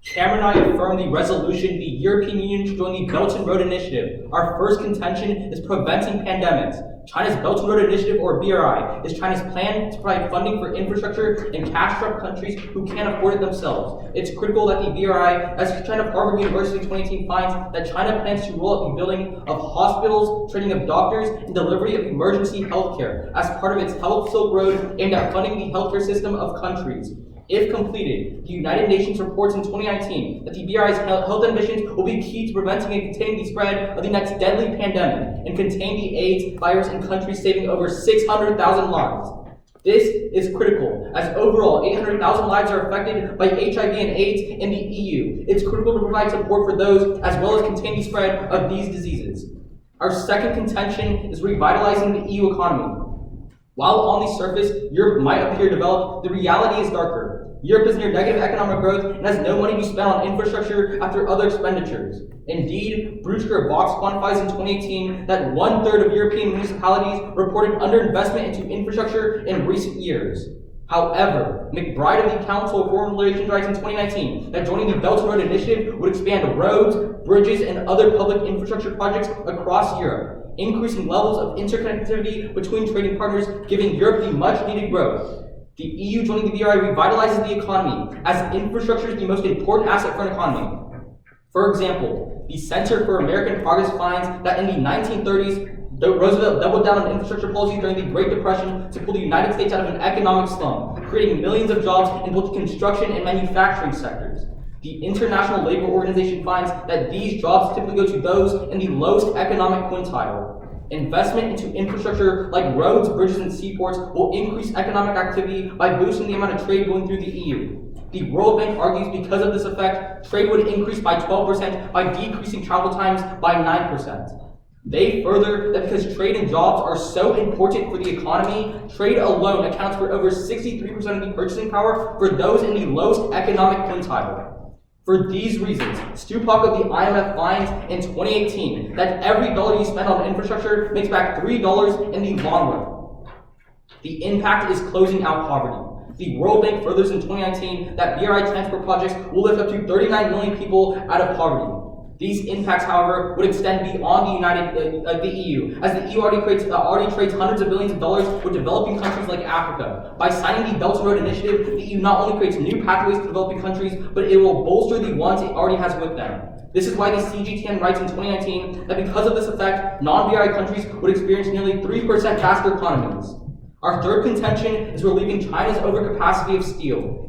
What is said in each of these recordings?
Cameron and I affirm the resolution the European Union should join the Belt and Road Initiative. Our first contention is preventing pandemics. China's Belt and Road Initiative, or BRI, is China's plan to provide funding for infrastructure in cash-strapped countries who can't afford it themselves. It's critical that the BRI, as China Harvard University in 2018 finds, that China plans to roll out the building of hospitals, training of doctors, and delivery of emergency healthcare as part of its Health Silk Road aimed at funding the healthcare system of countries. If completed, the United Nations reports in 2019 that the BRI's health ambitions will be key to preventing and containing the spread of the next deadly pandemic and contain the AIDS virus in countries, saving over 600,000 lives. This is critical, as overall 800,000 lives are affected by HIV and AIDS in the EU. It's critical to provide support for those as well as contain the spread of these diseases. Our second contention is revitalizing the EU economy. While on the surface, Europe might appear developed, the reality is darker. Europe is near negative economic growth and has no money to spend on infrastructure after other expenditures. Indeed, Brewster Vox quantifies in 2018 that 1/3 of European municipalities reported underinvestment into infrastructure in recent years. However, McBride of the Council of Foreign Relations writes in 2019 that joining the Belt and Road Initiative would expand roads, bridges, and other public infrastructure projects across Europe, increasing levels of interconnectivity between trading partners, giving Europe the much-needed growth. The EU joining the BRI revitalizes the economy, as infrastructure is the most important asset for an economy. For example, the Center for American Progress finds that in the 1930s, Roosevelt doubled down on infrastructure policies during the Great Depression to pull the United States out of an economic slump, creating millions of jobs in both the construction and manufacturing sectors. The International Labor Organization finds that these jobs typically go to those in the lowest economic quintile. Investment into infrastructure like roads, bridges, and seaports will increase economic activity by boosting the amount of trade going through the EU. The World Bank argues because of this effect, trade would increase by 12% by decreasing travel times by 9%. They further that because trade and jobs are so important for the economy, trade alone accounts for over 63% of the purchasing power for those in the lowest economic quintile. For these reasons, Stupak of the IMF finds in 2018 that every dollar you spend on infrastructure makes back $3 in the long run. The impact is closing out poverty. The World Bank furthers in 2019 that BRI transport projects will lift up to 39 million people out of poverty. These impacts, however, would extend beyond the EU, as the EU already trades hundreds of billions of dollars with developing countries like Africa. By signing the Belt and Road Initiative, the EU not only creates new pathways to developing countries, but it will bolster the ones it already has with them. This is why the CGTN writes in 2019 that because of this effect, non-BRI countries would experience nearly 3% faster economies. Our third contention is relieving China's overcapacity of steel.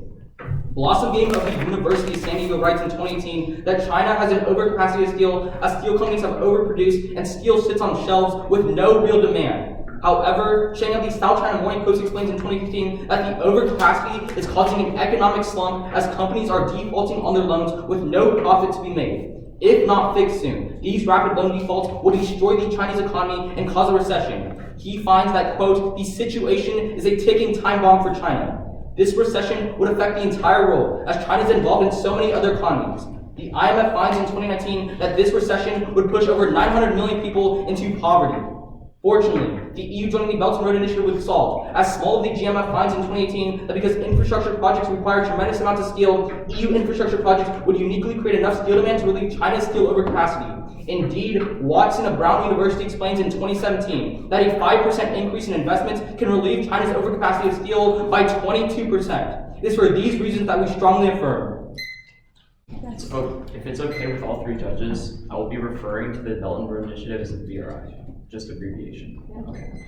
Blossom Game of the University of San Diego writes in 2018 that China has an overcapacity of steel as steel companies have overproduced and steel sits on shelves with no real demand. However, Shang of the South China Morning Post explains in 2015 that the overcapacity is causing an economic slump as companies are defaulting on their loans with no profit to be made. If not fixed soon, these rapid loan defaults will destroy the Chinese economy and cause a recession. He finds that, quote, the situation is a ticking time bomb for China. This recession would affect the entire world, as China is involved in so many other economies. The IMF finds in 2019 that this recession would push over 900 million people into poverty. Fortunately, the EU joining the Belt and Road Initiative would solve, as Small of the GMF finds in 2018 that because infrastructure projects require tremendous amounts of steel, EU infrastructure projects would uniquely create enough steel demand to relieve China's steel overcapacity. Indeed, Watson of Brown University explains in 2017 that a 5% increase in investments can relieve China's overcapacity of steel by 22%. It is for these reasons that we strongly affirm. If it's okay with all three judges, I will be referring to the Belt and Road Initiative as the BRI, just abbreviation. Okay.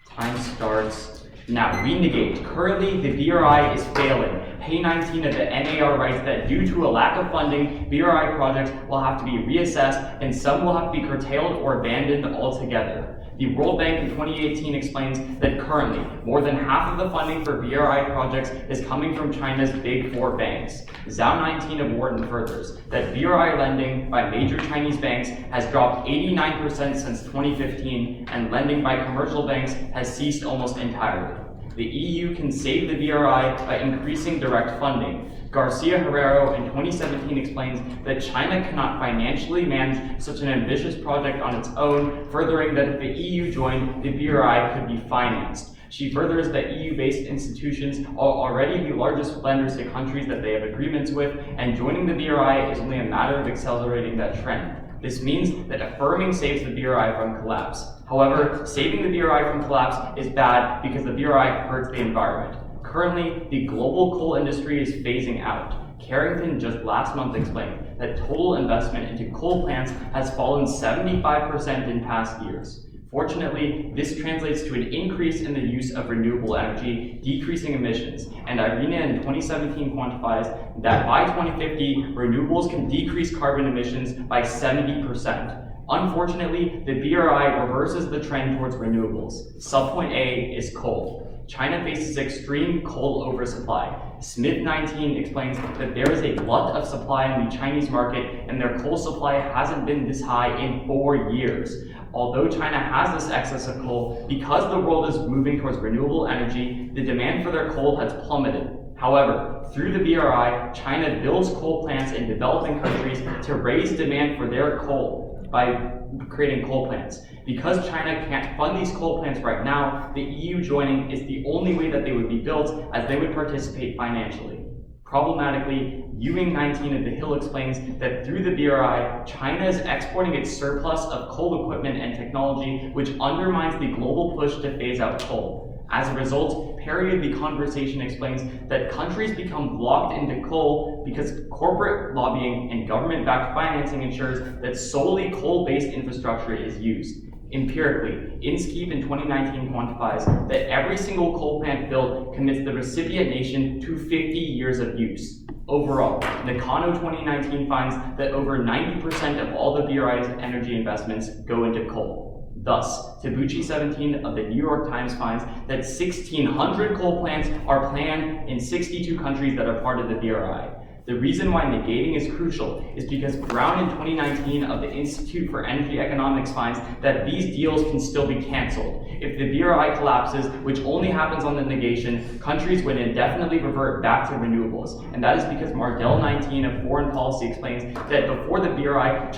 Time starts now. We negate. Currently, the BRI is failing. Page 19 of the NAR writes that due to a lack of funding, BRI projects will have to be reassessed and some will have to be curtailed or abandoned altogether. The World Bank in 2018 explains that currently, more than half of the funding for BRI projects is coming from China's big four banks. Zhao 19 of Wharton furthers that BRI lending by major Chinese banks has dropped 89% since 2015, and lending by commercial banks has ceased almost entirely. The EU can save the BRI by increasing direct funding. Garcia Herrero in 2017 explains that China cannot financially manage such an ambitious project on its own, furthering that if the EU joined, the BRI could be financed. She furthers that EU-based institutions are already the largest lenders to countries that they have agreements with, and joining the BRI is only a matter of accelerating that trend. This means that affirming saves the BRI from collapse. However, saving the BRI from collapse is bad because the BRI hurts the environment. Currently, the global coal industry is phasing out. Carrington just last month explained that total investment into coal plants has fallen 75% in past years. Fortunately, this translates to an increase in the use of renewable energy, decreasing emissions, and IRENA in 2017 quantifies that by 2050, renewables can decrease carbon emissions by 70%. Unfortunately, the BRI reverses the trend towards renewables. Subpoint A is coal. China faces extreme coal oversupply. Smith 19 explains that there is a glut of supply in the Chinese market and their coal supply hasn't been this high in 4 years. Although China has this excess of coal, because the world is moving towards renewable energy, the demand for their coal has plummeted. However, through the BRI, China builds coal plants in developing countries to raise demand for their coal by creating coal plants. Because China can't fund these coal plants right now, the EU joining is the only way that they would be built, as they would participate financially. Problematically, Ewing 19 of the Hill explains that through the BRI, China is exporting its surplus of coal equipment and technology, which undermines the global push to phase out coal. As a result, Perry of the Conversation explains that countries become locked into coal because corporate lobbying and government-backed financing ensures that solely coal-based infrastructure is used. Empirically, Inskeep in 2019 quantifies that every single coal plant built commits the recipient nation to 50 years of use. Overall, Nakano 2019 finds that over 90% of all the BRI's energy investments go into coal. Thus, Tabuchi 17 of the New York Times finds that 1,600 coal plants are planned in 62 countries that are part of the BRI. The reason why negating is crucial is because Brown in 2019 of the Institute for Energy Economics finds that these deals can still be canceled. If the BRI collapses, which only happens on the negation, countries would indefinitely revert back to renewables. And that is because Mardell 19 of Foreign Policy explains that before the BRI,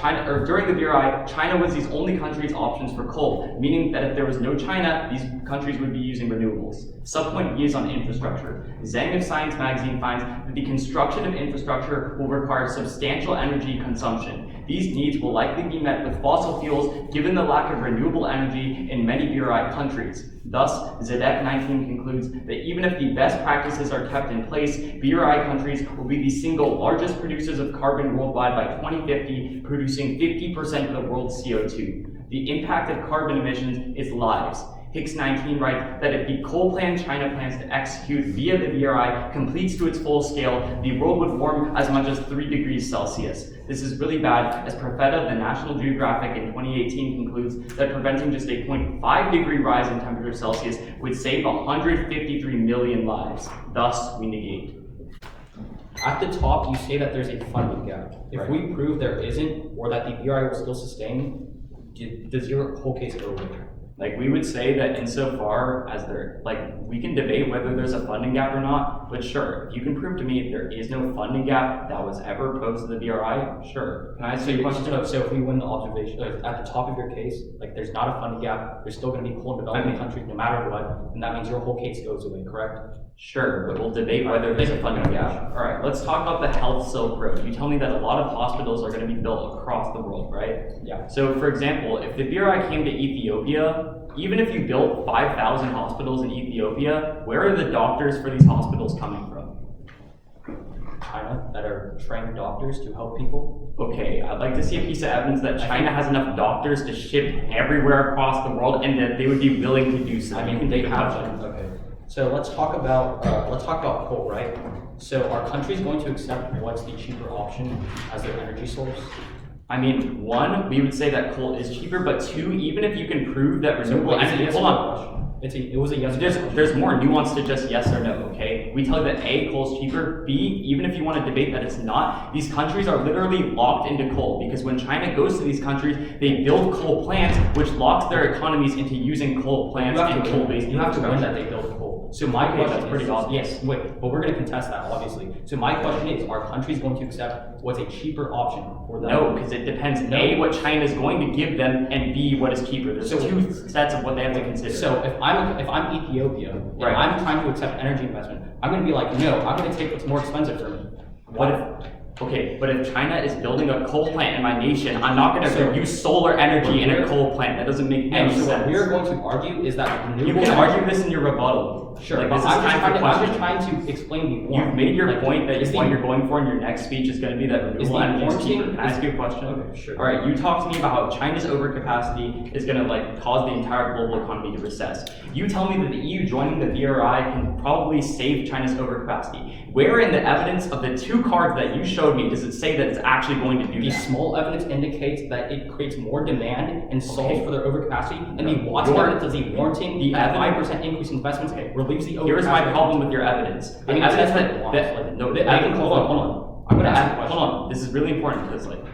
during the BRI, China was these only countries' options for coal, meaning that if there was no China, these countries would be using renewables. Subpoint B is on infrastructure. Zhang of Science magazine finds that the construction of infrastructure will require substantial energy consumption. These needs will likely be met with fossil fuels given the lack of renewable energy in many BRI countries. Thus, Zedek 19 concludes that even if the best practices are kept in place, BRI countries will be the single largest producers of carbon worldwide by 2050, producing 50% of the world's CO2. The impact of carbon emissions is lives. Hicks 19 writes that if the coal plan China plans to execute via the BRI completes to its full scale, the world would warm as much as 3 degrees Celsius. This is really bad, as Profeta, the National Geographic in 2018 concludes that preventing just a 0.5 degree rise in temperature Celsius would save 153 million lives. Thus, we negate. At the top, you say that there's a funding gap. If we prove there isn't, or that the BRI will still sustain, does your whole case go away? Like, we would say that insofar as we can debate whether there's a funding gap or not, but sure, if you can prove to me there is no funding gap that was ever posed to the BRI, sure. Can I ask you a question? So if we win the observation, at the top of your case, there's not a funding gap, there's still going to be coal in developing countries no matter what, and that means your whole case goes away, correct? Sure, but we'll debate whether there's a funding gap. All right, let's talk about the health Silk Road. You tell me that a lot of hospitals are going to be built across the world, right? Yeah. So, for example, if the BRI came to Ethiopia, even if you built 5,000 hospitals in Ethiopia, where are the doctors for these hospitals coming from? China, that are trained doctors to help people. Okay, I'd like to see a piece of evidence that China has enough doctors to ship everywhere across the world and that they would be willing to do so. I mean, they have them. Okay. So let's talk about coal, right? So are countries going to accept what's the cheaper option as their energy source? I mean, one, we would say that coal is cheaper, but two, even if you can prove that renewable energy, hold on. It was a yes. There's more nuance to just yes or no, okay? We tell you that A, coal is cheaper. B, even if you want to debate that it's not, these countries are literally locked into coal because when China goes to these countries, they build coal plants, which locks their economies into using coal plants and coal-based. You have to win that they build coal. So my question that's pretty is, obvious. yes, wait, but we're going to contest that, obviously. So my question is, are countries going to accept what's a cheaper option for them? No, because it depends, A, what China is going to give them, and B, what is cheaper. There's two sets of what they have to consider. So if I'm Ethiopia, and I'm trying to accept energy investment, I'm going to be like, no, I'm going to take what's more expensive for me. But if China is building a coal plant in my nation, I'm not going to use solar energy in a coal plant. That doesn't make any sense. What we're going to argue is that renewable You can argue this in your rebuttal. Sure, like, but this is I'm just trying to explain the You've made your point that what you're going for in your next speech is going to be that renewable energy is cheaper. Can I ask you a question? Okay, sure. All right, you talk to me about how China's overcapacity is going to like cause the entire global economy to recess. You tell me that the EU joining the BRI can probably save China's overcapacity. Where in the evidence of the two cards that you showed me does it say that it's actually going to do The that? small evidence indicates that it creates more demand and solves for their overcapacity, and the Watson evidence does the warranting that 5% increase in investments relieves the overcapacity. Here's my problem with your evidence. The evidence hold on. I'm gonna ask a question. Hold on. This is really important because like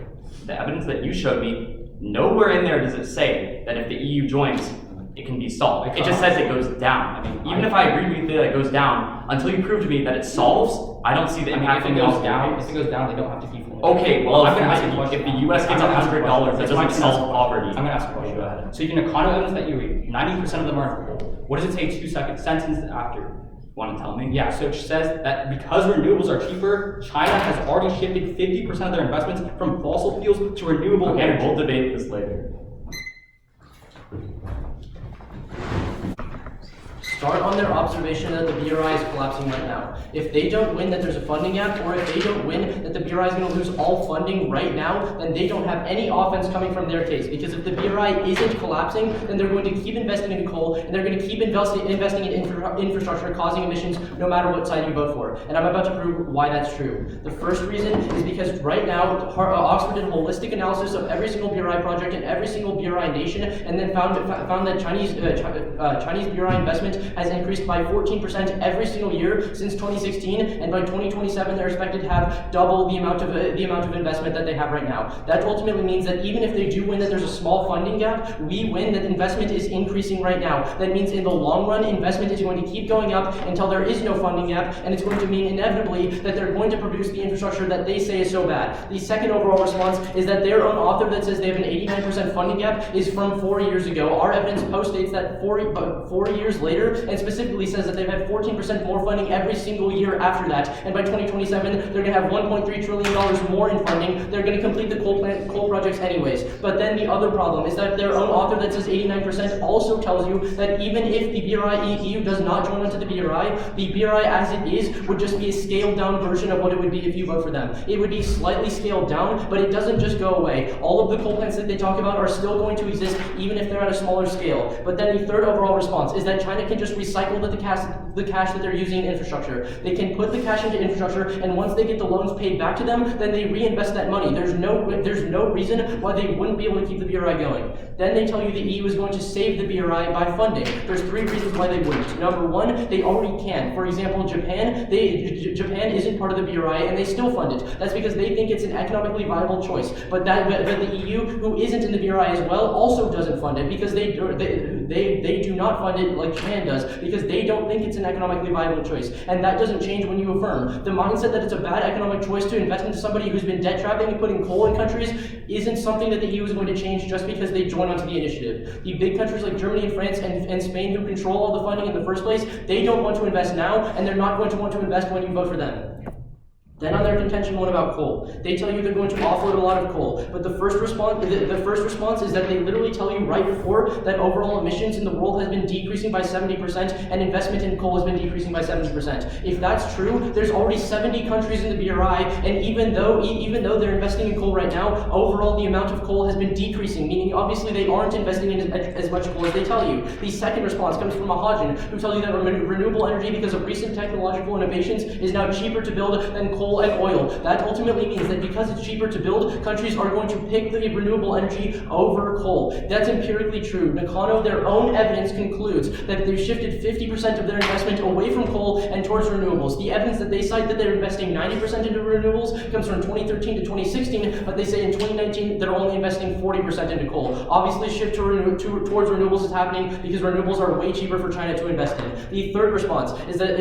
the evidence that you showed me, nowhere in there does it say that if the EU joins, it can be solved. It just says it goes down. I mean, even if I agree with you that it goes down, until you prove to me that it solves, I don't see the impact. If it goes down, they don't have to keep. Okay, well, I'm gonna ask you a question. If the US gets $100, that doesn't solve poverty. I'm gonna ask a question. Go ahead. So you can econo evidence that you read, 90% of them are in coal. What does it say 2 seconds, sentences after? Want to tell me? Yeah, so it says that because renewables are cheaper, China has already shifted 50% of their investments from fossil fuels to renewable energy. We'll debate this later. Start on their observation that the BRI is collapsing right now. If they don't win that there's a funding gap, or if they don't win that the BRI is going to lose all funding right now, then they don't have any offense coming from their case. Because if the BRI isn't collapsing, then they're going to keep investing in coal, and they're going to keep investing in infrastructure, causing emissions no matter what side you vote for. And I'm about to prove why that's true. The first reason is because right now, Oxford did a holistic analysis of every single BRI project in every single BRI nation, and then found that Chinese BRI investment has increased by 14% every single year since 2016, and by 2027 they're expected to have double the amount of investment that they have right now. That ultimately means that even if they do win that there's a small funding gap, we win that investment is increasing right now. That means in the long run, investment is going to keep going up until there is no funding gap, and it's going to mean inevitably that they're going to produce the infrastructure that they say is so bad. The second overall response is that their own author that says they have an 89% funding gap is from 4 years ago. Our evidence postdates that 4 years later, and specifically says that they've had 14% more funding every single year after that. And by 2027, they're going to have $1.3 trillion more in funding. They're going to complete the coal projects anyways. But then the other problem is that their own author that says 89% also tells you that even if the BRI EU does not join onto the BRI as it is would just be a scaled down version of what it would be if you vote for them. It would be slightly scaled down, but it doesn't just go away. All of the coal plants that they talk about are still going to exist even if they're at a smaller scale. But then the third overall response is that China can just recycle the cash that they're using in infrastructure. They can put the cash into infrastructure, and once they get the loans paid back to them, then they reinvest that money. There's no reason why they wouldn't be able to keep the BRI going. Then they tell you the EU is going to save the BRI by funding. There's 3 reasons why they wouldn't. Number 1, they already can. For example, Japan isn't part of the BRI, and they still fund it. That's because they think it's an economically viable choice. But the EU, who isn't in the BRI as well, also doesn't fund it because they do not fund it like Japan does, because they don't think it's an economically viable choice. And that doesn't change when you affirm. The mindset that it's a bad economic choice to invest into somebody who's been debt trapping and putting coal in countries isn't something that the EU is going to change just because they join onto the initiative. The big countries like Germany and France and Spain, who control all the funding in the first place, they don't want to invest now, and they're not going to want to invest when you vote for them. Then on their contention one about coal, they tell you they're going to offload a lot of coal. But the first response is that they literally tell you right before that overall emissions in the world has been decreasing by 70% and investment in coal has been decreasing by 70%. If that's true, there's already 70 countries in the BRI, and even though they're investing in coal right now, overall the amount of coal has been decreasing, meaning obviously they aren't investing in as much coal as they tell you. The second response comes from Mahajan, who tells you that renewable energy, because of recent technological innovations, is now cheaper to build than coal coal and oil. That ultimately means that because it's cheaper to build, countries are going to pick the renewable energy over coal. That's empirically true. Nakano, their own evidence concludes that they've shifted 50% of their investment away from coal and towards renewables. The evidence that they cite that they're investing 90% into renewables comes from 2013 to 2016, but they say in 2019 they're only investing 40% into coal. Obviously, shift towards renewables is happening because renewables are way cheaper for China to invest in. The fourth response is that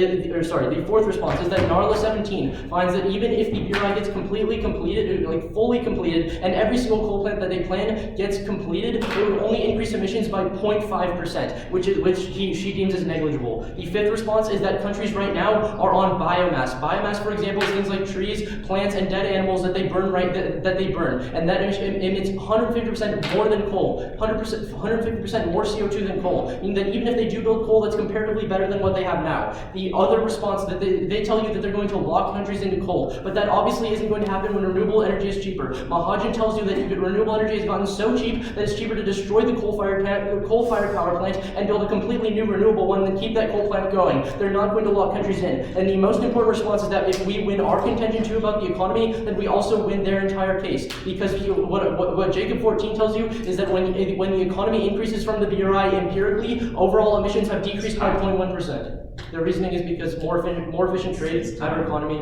NARLA 17 finds that even if the BRI gets fully completed, and every single coal plant that they plan gets completed, it would only increase emissions by 0.5%, which she deems as negligible. The fifth response is that countries right now are on biomass. Biomass, for example, is things like trees, plants, and dead animals that they burn, and that emits 150% more than coal, 150% more CO2 than coal, meaning that even if they do build coal, that's comparatively better than what they have now. The other response that they tell you that they're going to lock countries into coal, but that obviously isn't going to happen when renewable energy is cheaper. Mahajan tells you that renewable energy has gotten so cheap that it's cheaper to destroy the coal-fired power plant and build a completely new renewable one than keep that coal plant going. They're not going to lock countries in. And the most important response is that if we win our contention too about the economy, then we also win their entire case. Because what Jacob 14 tells you is that when the economy increases from the BRI empirically, overall emissions have decreased by 0.1%. Their reasoning is because more efficient trade, better economy,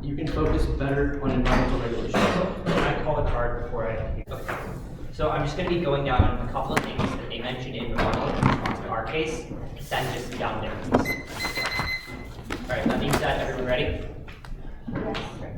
you can focus better on environmental regulations. Can I call the card before I... Okay. So I'm just going to be going down a couple of things that they mentioned in response to our case, then just down their piece. Alright, that being said, everyone ready? Yes. Okay.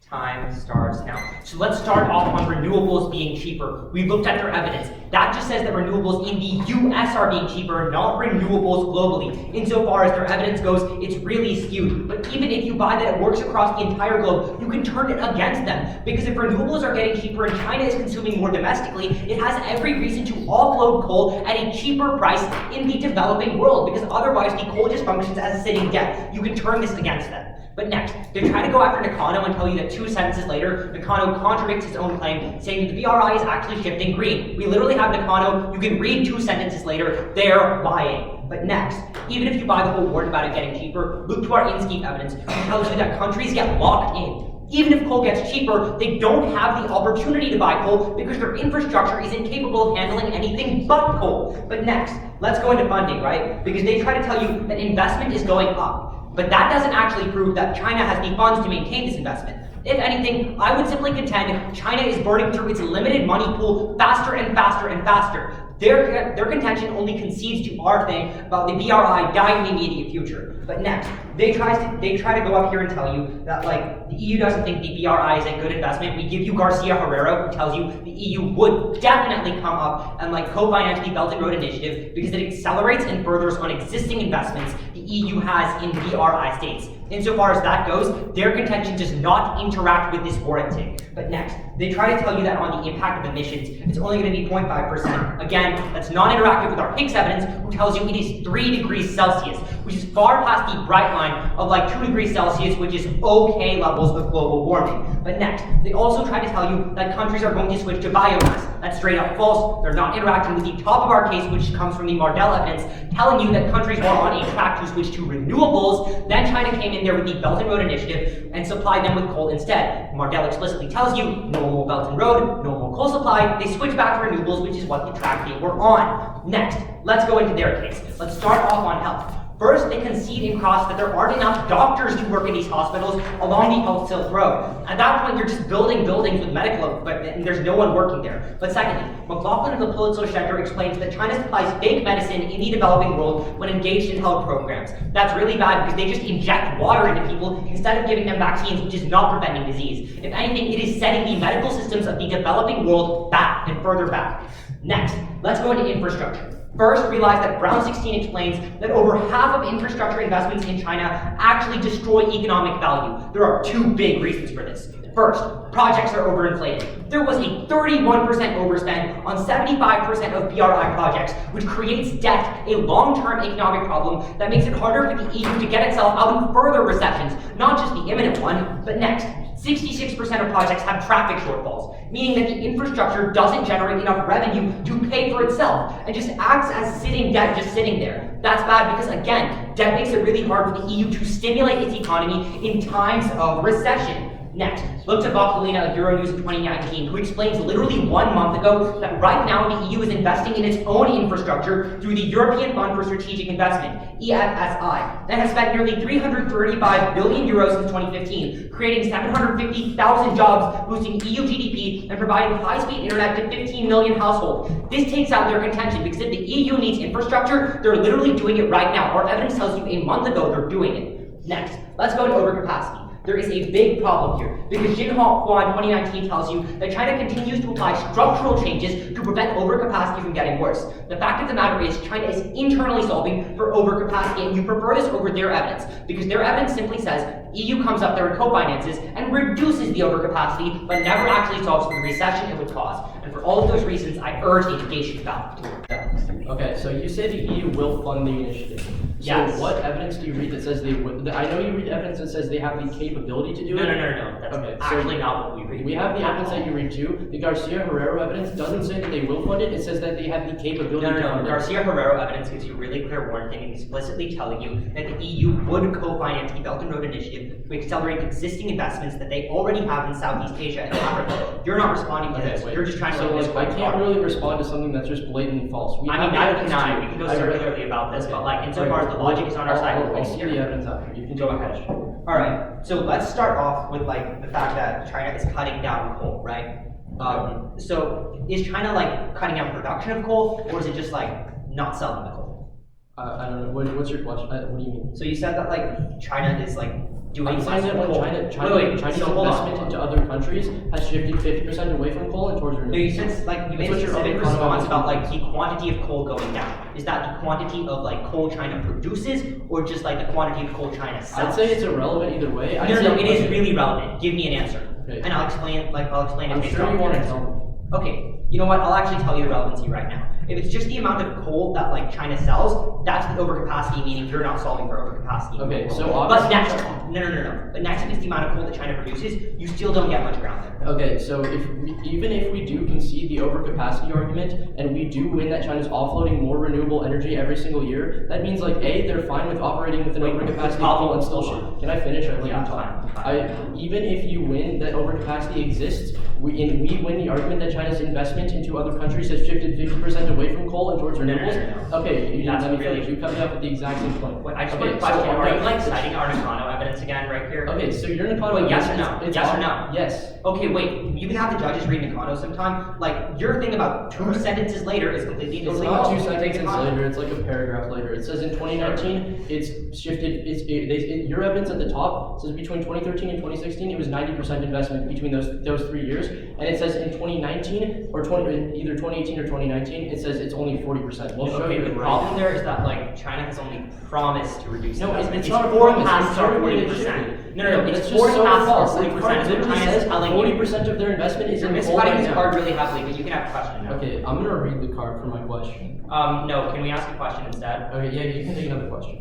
Time starts now. So let's start off on renewables being cheaper. We looked at their evidence. That just says that renewables in the US are being cheaper, not renewables globally. Insofar as their evidence goes, it's really skewed. But even if you buy that it works across the entire globe, you can turn it against them. Because if renewables are getting cheaper and China is consuming more domestically, it has every reason to offload coal at a cheaper price in the developing world, because otherwise the coal just functions as a sitting debt. You can turn this against them. But next, they try to go after Nakano and tell you that 2 sentences later, Nakano contradicts his own claim, saying that the BRI is actually shifting green. We literally have Nakano, you can read 2 sentences later, they're lying. But next, even if you buy the whole word about it getting cheaper, look to our in-scheme evidence, which tells you that countries get locked in. Even if coal gets cheaper, they don't have the opportunity to buy coal because their infrastructure is incapable of handling anything but coal. But next, let's go into funding, right? Because they try to tell you that investment is going up. But that doesn't actually prove that China has the funds to maintain this investment. If anything, I would simply contend China is burning through its limited money pool faster and faster and faster. Their contention only concedes to our thing about the BRI dying in the immediate future. But next, they try to go up here and tell you that the EU doesn't think the BRI is a good investment. We give you Garcia Herrera, who tells you the EU would definitely come up and co-finance the Belt and Road Initiative because it accelerates and furthers on existing investments the EU has in BRI states. Insofar as that goes, their contention does not interact with this warranting. But next, they try to tell you that on the impact of emissions, it's only going to be 0.5%. Again, that's non-interactive with our Higgs evidence, who tells you it is 3 degrees Celsius, which is far past the bright line of 2 degrees Celsius, which is okay levels of global warming. But next, they also try to tell you that countries are going to switch to biomass. That's straight up false. They're not interacting with the top of our case, which comes from the Mardell evidence, telling you that countries were on a track to switch to renewables. Then China came in there with the Belt and Road Initiative and supplied them with coal instead. Mardell explicitly tells you no more Belt and Road, no more coal supply. They switch back to renewables, which is what the track they were on. Next, let's go into their case. Let's start off on health. First, they concede in cross that there aren't enough doctors to work in these hospitals along the Health Silk Road. At that point, you're just building buildings with medical equipment and there's no one working there. But secondly, McLaughlin of the Pulitzer Center explains that China supplies fake medicine in the developing world when engaged in health programs. That's really bad because they just inject water into people instead of giving them vaccines, which is not preventing disease. If anything, it is setting the medical systems of the developing world back and further back. Next, let's go into infrastructure. First, realize that Brown 16 explains that over half of infrastructure investments in China actually destroy economic value. There are 2 big reasons for this. First, projects are overinflated. There was a 31% overspend on 75% of BRI projects, which creates debt, a long-term economic problem that makes it harder for the EU to get itself out of further recessions, not just the imminent one, but next. 66% of projects have traffic shortfalls, meaning that the infrastructure doesn't generate enough revenue to pay for itself and just acts as sitting debt just sitting there. That's bad because, again, debt makes it really hard for the EU to stimulate its economy in times of recession. Next, look to Vakulina of Euronews in 2019, who explains literally 1 month ago that right now the EU is investing in its own infrastructure through the European Fund for Strategic Investment, EFSI, that has spent nearly 335 billion euros since 2015, creating 750,000 jobs, boosting EU GDP, and providing high-speed internet to 15 million households. This takes out their contention, because if the EU needs infrastructure, they're literally doing it right now. Our evidence tells you a month ago they're doing it. Next, let's go into overcapacity. There is a big problem here, because Jinhua Hua in 2019 tells you that China continues to apply structural changes to prevent overcapacity from getting worse. The fact of the matter is, China is internally solving for overcapacity, and you prefer this over their evidence, because their evidence simply says EU comes up there and co-finances and reduces the overcapacity, but never actually solves for the recession it would cause. And for all of those reasons, I urge the negation ballot. Okay, so you say the EU will fund the initiative. So Yes. what evidence do you read that says they would? I know you read evidence that says they have the capability to do No, it. no. That's Okay, so actually not what we read. We have the evidence that you read too. The Garcia Herrero evidence doesn't say that they will fund it. It says that they have the capability to fund The it. Garcia Herrero evidence gives you really clear warning, explicitly telling you that the EU would co-finance the Belt and Road Initiative to accelerate existing investments that they already have in Southeast Asia and Africa. You're not responding to this. wait. You're just trying to So make this I can't really respond to something that's just blatantly false. We I have mean, the neither evidence can I. too. We can go I read- circularly about this, Okay. but like insofar as the logic is on our side, I'll see the evidence after. You can Go take ahead. the question. All right. So let's start off with like the fact that China is cutting down coal, right? So is China like cutting down production of coal, or is it just like not selling the coal? I don't know. What's your question? What do you mean? So you said that like China is like doing I'm saying that when coal. Chinese so hold on. investment into other countries has shifted 50% away from coal and towards No, renewables. you said like you made a That's what your specific other response economists about do. like the quantity of coal going down. Is that the quantity of like coal China produces, or just like the quantity of coal China sells? I'd say it's irrelevant either way. No, it is really relevant. Give me an answer, Okay. and I'll explain it I'm based sure on you your want to answer. tell me. Okay, you know what? I'll actually tell you the relevancy right now. If it's just the amount of coal that like China sells, that's the overcapacity, meaning you're not solving for overcapacity. Okay, so but obviously- next, no. But next, if it's the amount of coal that China produces, you still don't get much ground there. Okay, so even if we do concede the overcapacity argument and we do win that China's offloading more renewable energy every single year, that means like A, they're fine with operating with an overcapacity of coal and still shit. Can I finish? I let you talk. Even if you win that overcapacity exists, we win the argument that China's investment into other countries has shifted 50% away from coal and towards renewables. No. Okay, you That's let me really- finish. You cut me off at the exact same point. Wait, I just Okay, want a question. so Are you alright, like citing our Nakano evidence again right here? Okay, so your Nakano Wait, yes or evidence, no? it's Yes or on- no? Yes. Okay, wait. You can have the judges read Nakano sometime. Like your thing about 2 sentences later is completely It's totally not false. 2 sentences Nakano. later, it's like a paragraph later. It says in 2019, it's shifted, your evidence at the top says between 2013 and 2016, it was 90% investment between those 3 years. And it says in 2019, or either 2018 or 2019, it says it's only 40%. We'll show Okay, you the it right problem now. there is that like China has only promised to reduce No, investment. it's not a forecast promise. are It's already 40%. No, It's it's just so forecast are false. Like, 40%. it literally China is says telling you. 40% of their investment is You're in coal miscutting right this now. card really heavily, but you can have a question now. Okay, I'm gonna read the card for my question. No, can we ask a question instead? Okay, yeah, you can take another question.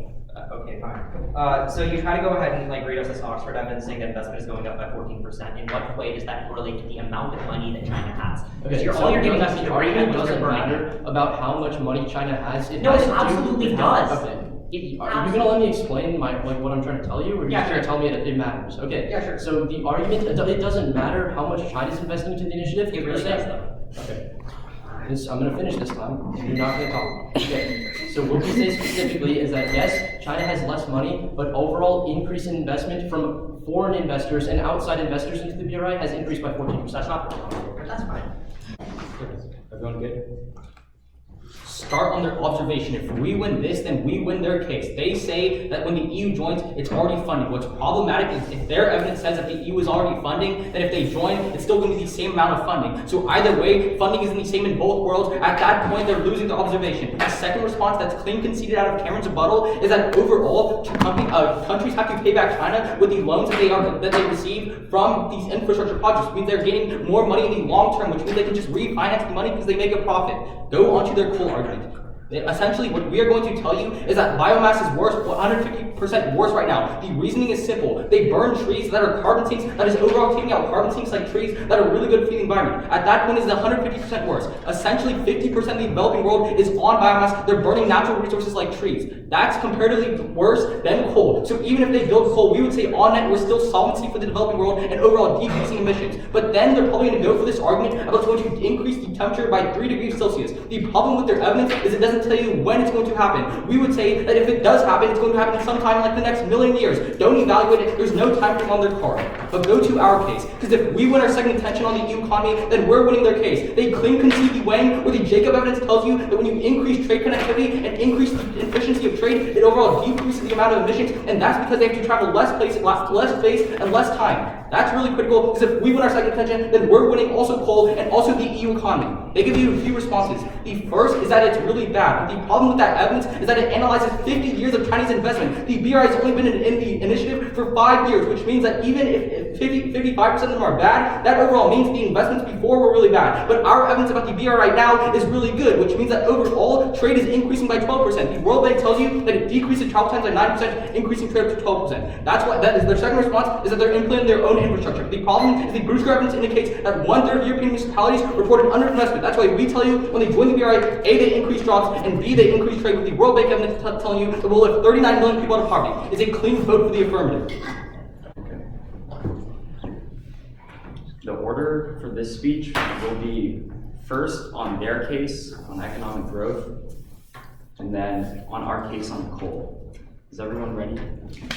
Okay, fine. So you try to go ahead and like read us this Oxford evidence saying that investment is going up by 14%. In what way does that correlate to the amount of money that China has? Okay, Because so all you're giving us the is the argument argument doesn't matter about how much money China has. No, has it to do absolutely with how- does. Okay. It Are you gonna let me explain what I'm trying to tell you, or are you Yeah, just gonna sure. tell me it matters? Okay. Yeah, sure. So the argument, it doesn't matter how much China's investing into the initiative. It you're really saying- does though. Okay. I'm gonna finish this time, and you're not gonna talk. Okay. So what we say specifically is that yes, China has less money, but overall increase in investment from foreign investors and outside investors into the BRI has increased by 14%. That's not. That's fine. Everyone good? Start on their observation. If we win this, then we win their case. They say that when the EU joins, it's already funding. What's problematic is if their evidence says that the EU is already funding, then if they join, it's still going to be the same amount of funding. So either way, funding isn't the same in both worlds. At that point, they're losing their observation. A second response that's clean conceded out of Cameron's rebuttal is that overall, countries have to pay back China with the loans that they receive from these infrastructure projects. Which means they're getting more money in the long term, which means they can just refinance the money because they make a profit. Go on to their coal argument. Essentially, what we are going to tell you is that biomass is worse, 150% worse right now. The reasoning is simple. They burn trees that are carbon sinks, that is overall taking out carbon sinks like trees that are really good for the environment. At that point, it's 150% worse. Essentially, 50% of the developing world is on biomass. They're burning natural resources like trees. That's comparatively worse than coal. So even if they build coal, we would say on net we're still solvency for the developing world and overall decreasing emissions. But then they're probably going to go for this argument about it's going to increase the temperature by 3 degrees Celsius. The problem with their evidence is it doesn't tell you when it's going to happen. We would say that if it does happen, it's going to happen sometime in like the next million years. Don't evaluate it. There's no time frame on their card. But go to our case. Because if we win our second contention on the EU economy, then we're winning their case. They clean concede the weighing, where the Jacob evidence tells you that when you increase trade connectivity and increase the efficiency of trade, it overall decreases the amount of emissions, and that's because they have to travel less places, less space, and less time. That's really critical, because if we win our second contention, then we're winning also coal and also the EU economy. They give you a few responses. The first is that it's really bad. But the problem with that evidence is that it analyzes 50 years of Chinese investment. The BRI has only been in the initiative for 5 years, which means that even if 55% of them are bad, that overall means the investments before were really bad. But our evidence about the BRI right now is really good, which means that overall trade is increasing by 12%. The World Bank tells you that it decreases travel times by 9%, increasing trade up to 12%. That's what that is. Their second response is that they're implementing their own infrastructure. The problem is the Bruce evidence indicates that 1/3 of European municipalities reported underinvestment. That's why we tell you when they join the BRI, A, they increase jobs, and B, they increase trade, with the World Bank evidence telling you that we'll lift 39 million people out of poverty. It's a clean vote for the affirmative. Okay. The order for this speech will be first on their case on economic growth, and then on our case on coal. Is everyone ready? Okay.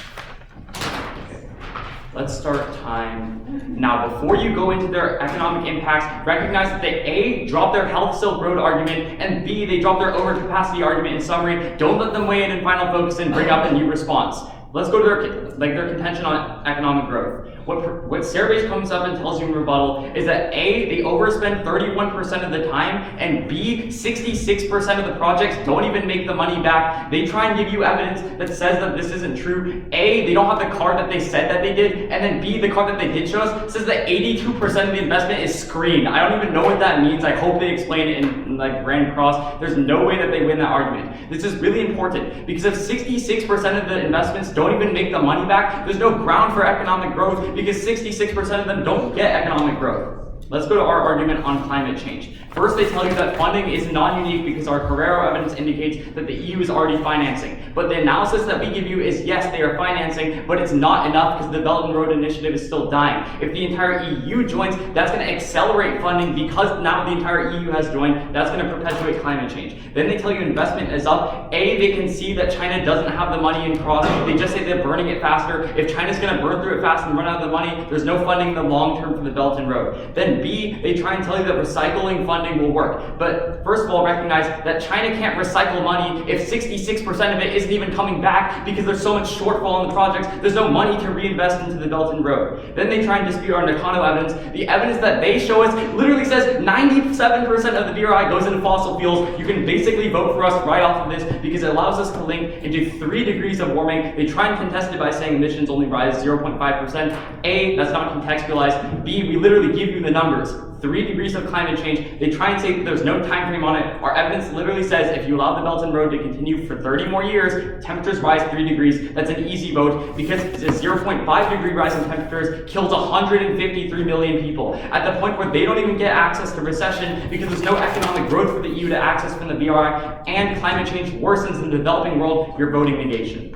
Let's start time. Now, before you go into their economic impacts, recognize that they A, drop their health Silk Road argument, and B, they drop their overcapacity argument in summary. Don't let them weigh in and final focus and bring up a new response. Let's go to their contention on economic growth. What Cerebase comes up and tells you in rebuttal is that A, they overspend 31% of the time, and B, 66% of the projects don't even make the money back. They try and give you evidence that says that this isn't true. A, they don't have the card that they said that they did, and then B, the card that they did show us says that 82% of the investment is screened. I don't even know what that means. I hope they explain it in like Rand Cross. There's no way that they win that argument. This is really important because if 66% of the investments don't even make the money back, there's no ground for economic growth because 66% of them don't get economic growth. Let's go to our argument on climate change. First, they tell you that funding is non-unique because our Carrero evidence indicates that the EU is already financing. But the analysis that we give you is, yes, they are financing, but it's not enough because the Belt and Road Initiative is still dying. If the entire EU joins, that's going to accelerate funding because now the entire EU has joined. That's going to perpetuate climate change. Then they tell you investment is up. A, they can see that China doesn't have the money in cross. They just say they're burning it faster. If China's going to burn through it fast and run out of the money, there's no funding in the long term for the Belt and Road. Then B, they try and tell you that recycling funding will work. But first of all, recognize that China can't recycle money if 66% of it isn't even coming back because there's so much shortfall in the projects. There's no money to reinvest into the Belt and Road. Then they try and dispute our Nakano evidence. The evidence that they show us literally says 97% of the BRI goes into fossil fuels. You can basically vote for us right off of this because it allows us to link into 3 degrees of warming. They try and contest it by saying emissions only rise 0.5%. A, that's not contextualized. B, we literally give you the numbers. 3 degrees of climate change. They try and say that there's no time frame on it. Our evidence literally says if you allow the Belt and Road to continue for 30 more years, temperatures rise 3 degrees. That's an easy vote because a 0.5 degree rise in temperatures kills 153 million people. At the point where they don't even get access to recession because there's no economic growth for the EU to access from the BRI, and climate change worsens in the developing world, you're voting negation.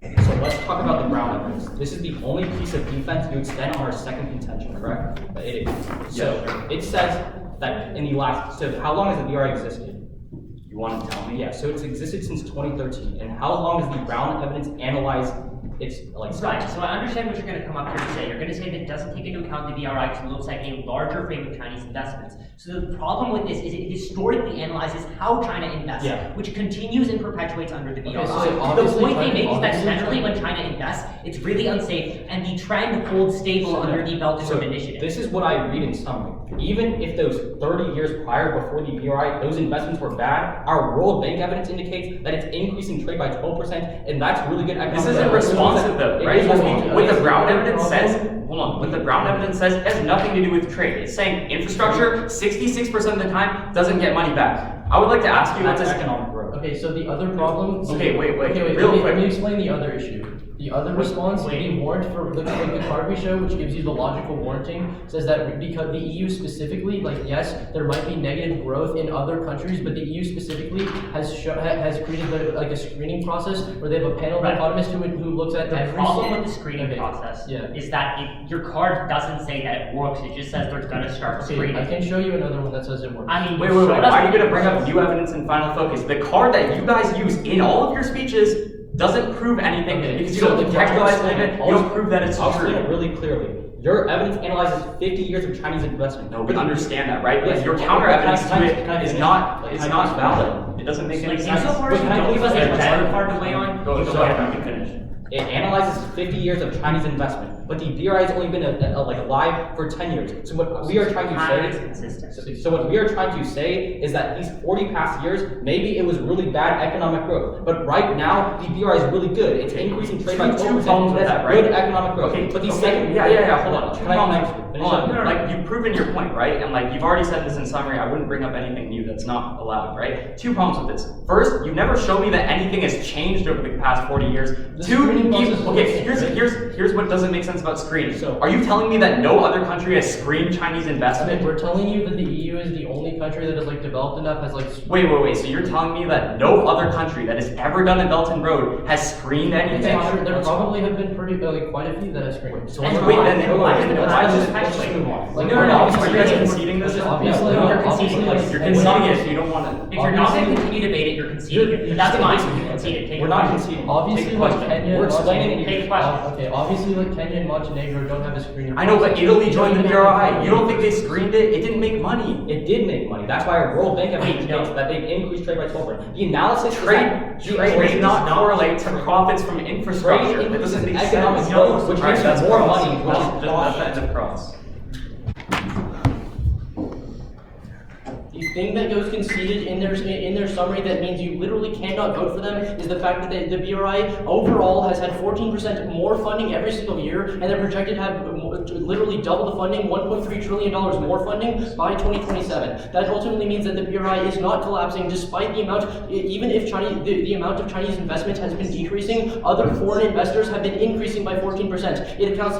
So let's talk about the Brown evidence. This is the only piece of defense you extend on our second contention, correct? It is. So it says that in the last, so how long has the BRI existed? You want to tell me? Yeah, so it's existed since 2013. And how long has the Brown evidence analyzed its Right, so I understand what you're going to come up here to say. You're going to say that it doesn't take into account the BRI because it looks like a larger frame of Chinese investments. So the problem with this is it historically analyzes how China invests, which continues and perpetuates under the BRI. The point they make is that generally when China invests, it's really unsafe, and the trend holds stable under the Belt and Road Initiative. This is what I read in summary. Even if those 30 years prior before the BRI, those investments were bad, our World Bank evidence indicates that it's increasing trade by 12%, and that's really good economic. This isn't responsive though, right? What the Brown evidence says, hold on, what the Brown evidence says has nothing to do with trade. It's saying infrastructure, 66% of the time, doesn't get money back. I would like to ask you what That's this economic growth. Okay, so the other problem. Okay, wait, Real quick. Let me explain the other issue. The other response, the warrant for like the card we show, which gives you the logical warranting, says that because the EU specifically, like yes, there might be negative growth in other countries, but the EU specifically has created like a screening process where they have a panel of economists who looks at The every problem with the screening Okay. process Yeah. is that your card doesn't say that it works, it just says they're gonna start Okay, screening. I can show you another one that says it works. I mean, Wait, showed us why are you that gonna it bring up works. new evidence in final focus? The card that you guys use in all of your speeches doesn't prove anything Okay, because you so don't the contextualize explain it, it. you don't prove that it's I'll explain it true. really clearly. Your evidence analyzes 50 years of Chinese investment. No, but understand that, right? Yes, Your but counter evidence can I to finish? it is not, Like, it's can I not finish? valid. It doesn't make any Like, sense. insofar as But you can I don't please give us a finish? better card to weigh on, Go ahead, you can finish. It analyzes 50 years of Chinese investment, but the BRI has only been alive for 10 years. So what we are trying to Pattern is say, consistent. so what we are trying to say is that these 40 past years, maybe it was really bad economic growth, but right now the BRI is really good. It's increasing trade by 12%. problems with That's that, right? good economic growth. Okay, but the okay, second, hold on. Can I finish Hold up? on. Like, you've proven your point, right? And like, you've already said this in summary, I wouldn't bring up anything new that's not allowed, right? Two problems with this. First, you've never shown me that anything has changed over the past 40 years. The Two, screening process is okay, okay. here's what doesn't make sense about screening. So- Are you telling me that no other country has screened Chinese I investment? mean, we're telling you that the EU is the only country that is like developed enough, has like. Wait, so you're telling me that no other country that has ever done a Belt and Road has screened anything? There probably have been quite a few that have screened. So And wait, why- then why why is it- let's why is just- it let's just actually- move on. Like, No, we're no, not- are you guys conceding this? Obviously, No, we're you're conceding. obviously, You're like, conceding we're it, not- so you don't want to. If you're not going to continue to debate it, you're conceding. But that's fine, you conceded. Take We're a not question. conceding. Obviously, Take a like question. Kenya, We're explaining Montenegro- Take a question. Okay, obviously, like Kenya and Montenegro don't have a screening. I know, but Italy joined the They BRI. You don't think they screened it? It didn't make money. It did make money. That's why World Bank states that they've increased trade by 12%. The analysis is that Trade does not correlate to profits from infrastructure. Trade That doesn't make increases economic sense. growth, which Alright, makes that's more cross. money, which is That's the end of cross. The thing that goes conceded in their summary that means you literally cannot vote for them is the fact that the BRI overall has had 14% more funding every single year, and they're projected to have literally double the funding, $1.3 trillion more funding by 2027. That ultimately means that the BRI is not collapsing despite the amount, even if the amount of Chinese investment has been decreasing, other foreign investors have been increasing by 14%. It accounts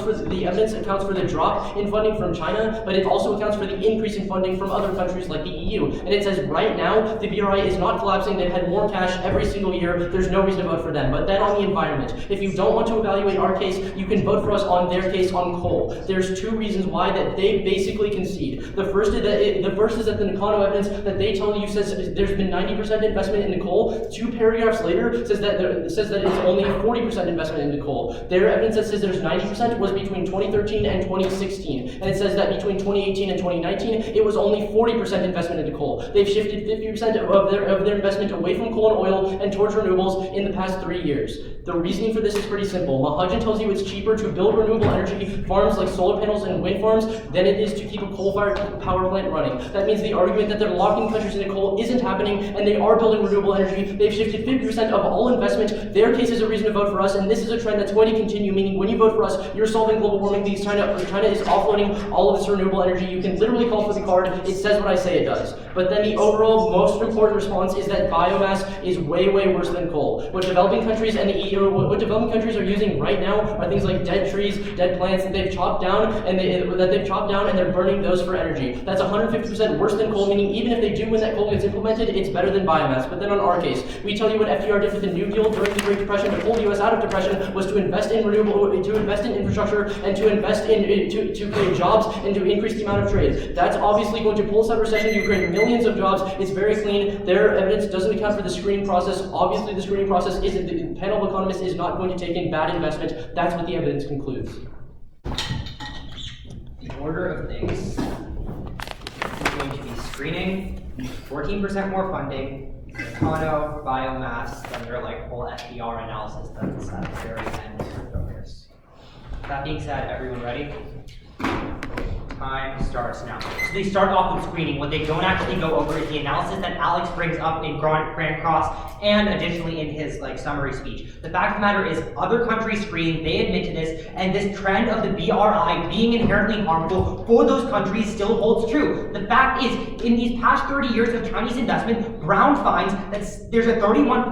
for the evidence accounts for the drop in funding from China, but it also accounts for the increase in funding from other countries like the EU. And it says right now, the BRI is not collapsing. They've had more cash every single year. There's no reason to vote for them. But then on the environment, if you don't want to evaluate our case, you can vote for us on their case on coal. There's two reasons why that they basically concede. The first is that the Nakano evidence that they tell you says there's been 90% investment into coal. 2 paragraphs later says that it's only 40% investment into coal. Their evidence that says there's 90% was between 2013 and 2016, and it says that between 2018 and 2019 it was only 40% investment into coal. They've shifted 50% of their investment away from coal and oil and towards renewables in the past 3 years. The reasoning for this is pretty simple. Mahajin tells you it's cheaper to build renewable energy farms like solar panels and wind farms than it is to keep a coal-fired power plant running. That means the argument that they're locking countries into coal isn't happening, and they are building renewable energy. They've shifted 50% of all investment. Their case is a reason to vote for us, and this is a trend that's going to continue, meaning when you vote for us, you're solving global warming because China is offloading all of its renewable energy. You can literally call for the card. It says what I say it does. But then the overall most important response is that biomass is way, way worse than coal. What developing countries and the EU, what developing countries are using right now are things like dead trees, dead plants that they've chopped down, and they're burning those for energy. That's 150% worse than coal, meaning even if they do when that coal gets implemented, it's better than biomass. But then on our case, we tell you what FDR did with the New Deal during the Great Depression to pull the US out of depression was to invest in infrastructure, and to invest to create jobs and to increase the amount of trade. That's obviously going to pull us out of recession. You create millions of jobs. It's very clean. Their evidence doesn't account for the screening process. Obviously, the screening process isn't. The panel of economists is not going to take in bad investment. That's what the evidence concludes. The order of things is going to be screening, 14% more funding, Nakano, biomass, then your whole FDR analysis that's at the very end of focus. That being said, everyone ready? Time starts now. So they start off with screening. What they don't actually go over is the analysis that Alex brings up in Grand Cross and additionally in his summary speech. The fact of the matter is other countries screen, they admit to this, and this trend of the BRI being inherently harmful for those countries still holds true. The fact is, in these past 30 years of Chinese investment, Brown finds that there's a 31%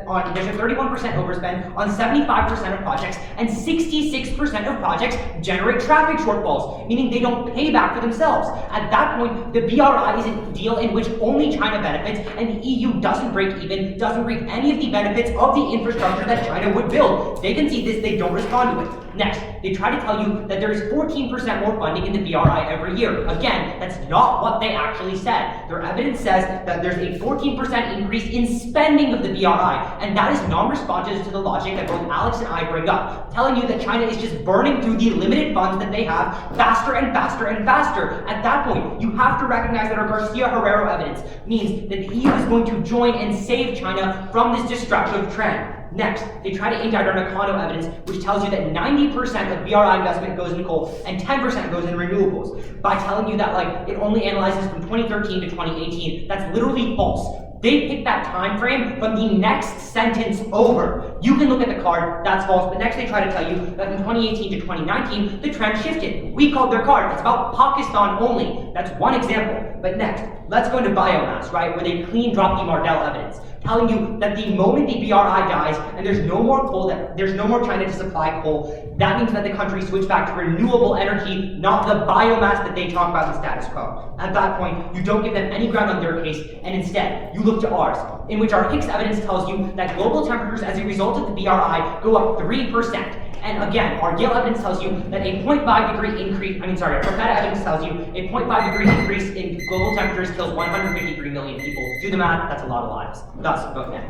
overspend on 75% of projects, and 66% of projects generate traffic shortfalls, meaning they don't pay back for themselves. At that point, the BRI is a deal in which only China benefits, and the EU doesn't break even, doesn't reap any of the benefits of the infrastructure that China would build. They can see this, they don't respond to it. Next, they try to tell you that there is 14% more funding in the BRI every year. Again, that's not what they actually said. Their evidence says that there's a 14% increase in spending of the BRI, and that is non-responsive to the logic that both Alex and I bring up, telling you that China is just burning through the limited funds that they have faster and faster and faster. At that point, you have to recognize that our Garcia-Herrero evidence means that the EU is going to join and save China from this destructive trend. Next, they try to indict our Nakano evidence, which tells you that 90% of BRI investment goes in coal and 10% goes in renewables, by telling you that it only analyzes from 2013 to 2018. That's literally false. They picked that time frame from the next sentence over. You can look at the card, that's false, but next they try to tell you that from 2018 to 2019, the trend shifted. We called their card, it's about Pakistan only. That's one example. But next, let's go into biomass, right, where they clean drop the Mardell evidence, telling you that the moment the BRI dies and there's no more coal, that there's no more China to supply coal, that means that the country switch back to renewable energy, not the biomass that they talk about in the status quo. At that point, you don't give them any ground on their case, and instead, you look to ours, in which our Higgs evidence tells you that global temperatures as a result of the BRI go up 3%. And again, our Yale evidence tells you that a 0.5 degree increase, our Calcutta evidence tells you a 0.5 degree increase in global temperatures kills 153 million people. Do the math, that's a lot of lives. Thus, vote nay.